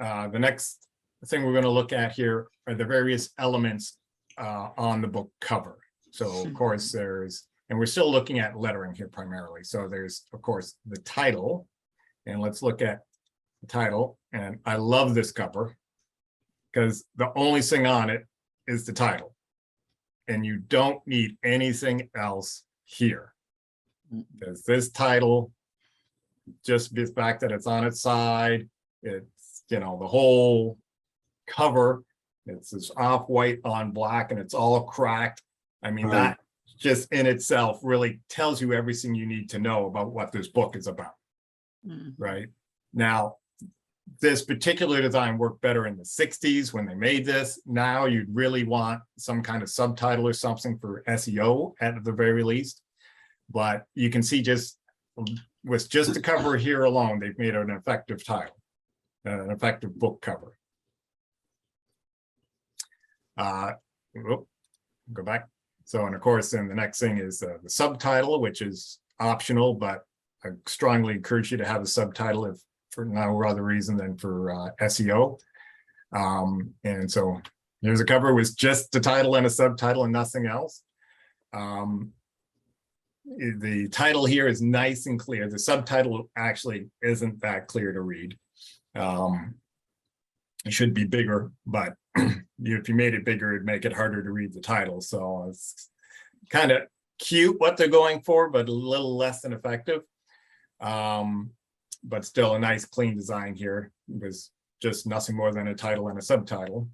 The next thing we're going to look at here are the various elements on the book cover. So of course there's, and we're still looking at lettering here primarily. So there's of course the title, and let's look at the title. And I love this cover because the only thing on it is the title, and you don't need anything else here, because this title, just the fact that it's on its side, it's, you know, the whole cover, it's this off-white on black and it's all cracked. I mean, that just in itself really tells you everything you need to know about what this book is about. Right now, this particular design worked better in the 60s when they made this. Now you'd really want some kind of subtitle or something for SEO at the very least. But you can see just with just the cover here alone, they've made an effective title, an effective book cover. Go back. So, and of course, then the next thing is the subtitle, which is optional, but I strongly encourage you to have a subtitle if for no other reason than for SEO. And so here's a cover with just the title and a subtitle and nothing else. The title here is nice and clear. The subtitle actually isn't that clear to read. It should be bigger, but if you made it bigger, it'd make it harder to read the title. So it's kind of cute what they're going for, but a little less than effective. But still a nice clean design here. It was just nothing more than a title and a subtitle.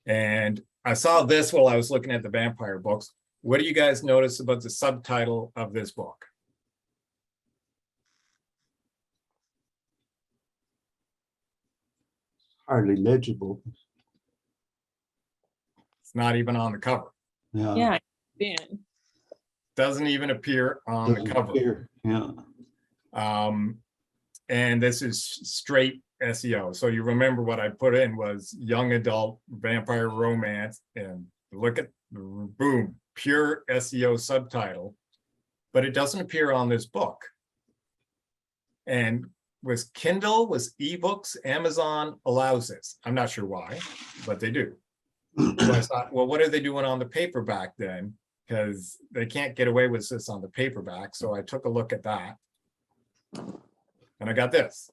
And I saw this while I was looking at the vampire books. What do you guys notice about the subtitle of this book? Hardly legible. It's not even on the cover. Yeah. Doesn't even appear on the cover. Appear. Yeah. And this is straight SEO. So you remember what I put in was young adult vampire romance, and look at, boom, pure SEO subtitle, but it doesn't appear on this book. And with Kindle, with ebooks, Amazon allows this. I'm not sure why, but they do. So I thought, well, what are they doing on the paperback then? Because they can't get away with this on the paperback. So I took a look at that. And I got this.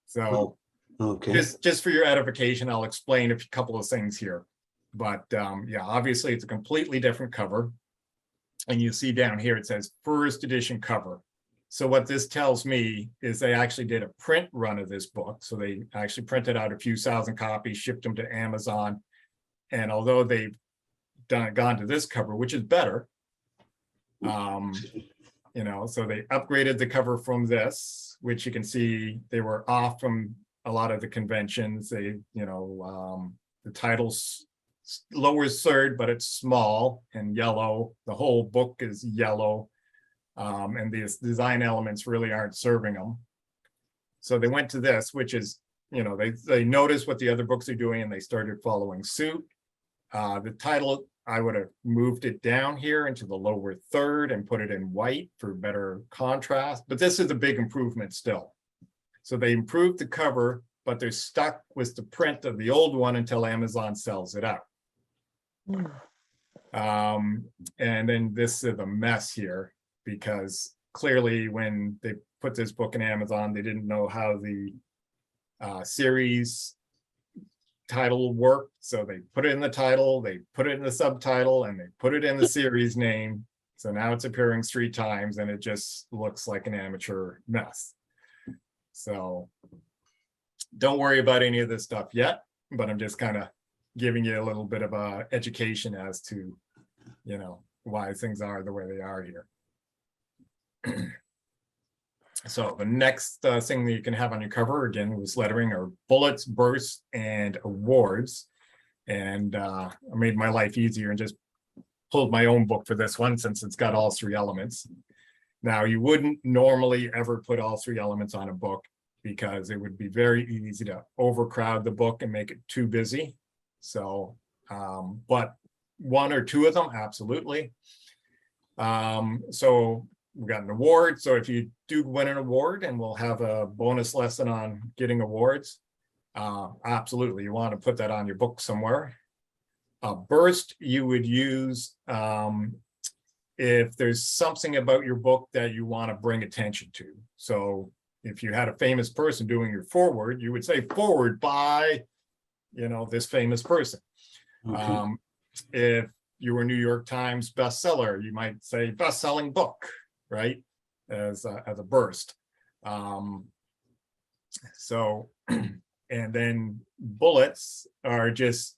So okay. just for your edification, I'll explain a couple of things here. But yeah, obviously it's a completely different cover. And you see down here, it says first edition cover. So what this tells me is they actually did a print run of this book. So they actually printed out a few thousand copies, shipped them to Amazon. And although they've gone to this cover, which is better, you know, so they upgraded the cover from this, which you can see they were off from a lot of the conventions. They, you know, the title's lower third, but it's small and yellow. The whole book is yellow. And these design elements really aren't serving them. So they went to this, which is, you know, they noticed what the other books are doing and they started following suit. The title, I would have moved it down here into the lower third and put it in white for better contrast, but this is a big improvement still. So they improved the cover, but they're stuck with the print of the old one until Amazon sells it out. And then this is a mess here, because clearly when they put this book in Amazon, they didn't know how the series title worked. So they put it in the title, they put it in the subtitle, and they put it in the series name. So now it's appearing 3 times and it just looks like an amateur mess. So don't worry about any of this stuff yet, but I'm just kind of giving you a little bit of a education as to, you know, why things are the way they are here. So the next thing that you can have on your cover, again, was lettering, are bullets, bursts, and awards. And I made my life easier and just pulled my own book for this one, since it's got all 3 elements. Now, you wouldn't normally ever put all 3 elements on a book, because it would be very easy to overcrowd the book and make it too busy. So, but 1 or 2 of them, absolutely. So we got an award. So if you do win an award, and we'll have a bonus lesson on getting awards, absolutely, you want to put that on your book somewhere. Burst, you would use if there's something about your book that you want to bring attention to. So if you had a famous person doing your foreword, you would say foreword by, this famous person. Okay. If you were New York Times bestseller, you might say best-selling book, right? As a burst. So, and then bullets are just,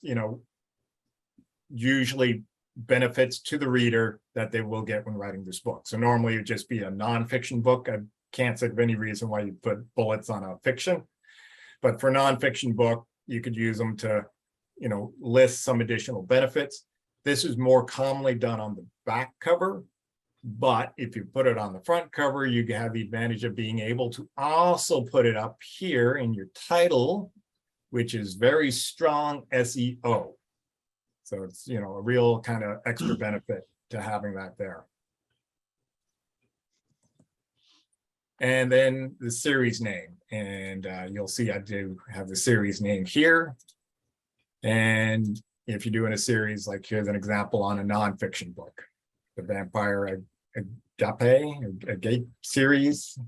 usually benefits to the reader that they will get when writing this book. So normally it'd just be a nonfiction book. I can't think of any reason why you put bullets on a fiction, but for nonfiction book, you could use them to, list some additional benefits. This is more commonly done on the back cover, but if you put it on the front cover, you have the advantage of being able to also put it up here in your title, which is very strong SEO. So it's, a real kind of extra benefit to having that there. And then the series name, and you'll see I do have the series name here. And if you're doing a series, like here's an example on a nonfiction book, the Vampire Agape series.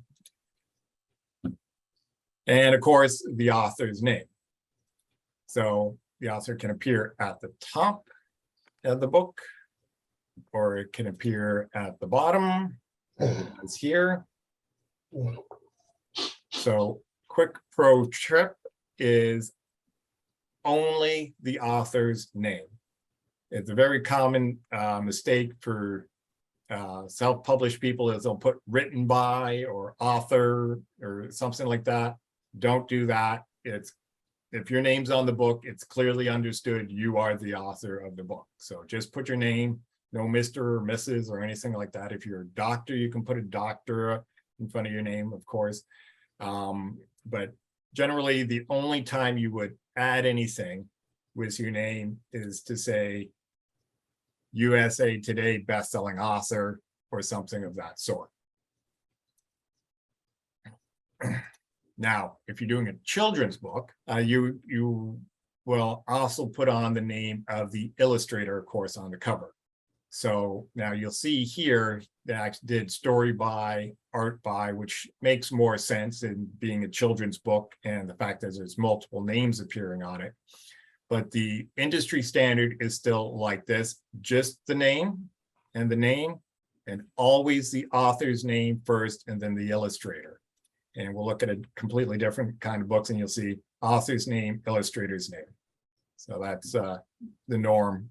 And of course, the author's name. So the author can appear at the top of the book, or it can appear at the bottom, as here. So quick pro tip is only the author's name. It's a very common mistake for self-published people, is they'll put written by or author or something like that. Don't do that. If your name's on the book, it's clearly understood you are the author of the book. So just put your name, no Mr. or Mrs. or anything like that. If you're a doctor, you can put a doctor in front of your name, of course. But generally, the only time you would add anything with your name is to say USA Today best-selling author or something of that sort. Now, if you're doing a children's book, you will also put on the name of the illustrator, of course, on the cover. So now you'll see here that I did story by, art by, which makes more sense in being a children's book and the fact that there's multiple names appearing on it. But the industry standard is still like this, just the name, and always the author's name first and then the illustrator. And we'll look at a completely different kind of books and you'll see author's name, illustrator's name. So that's the norm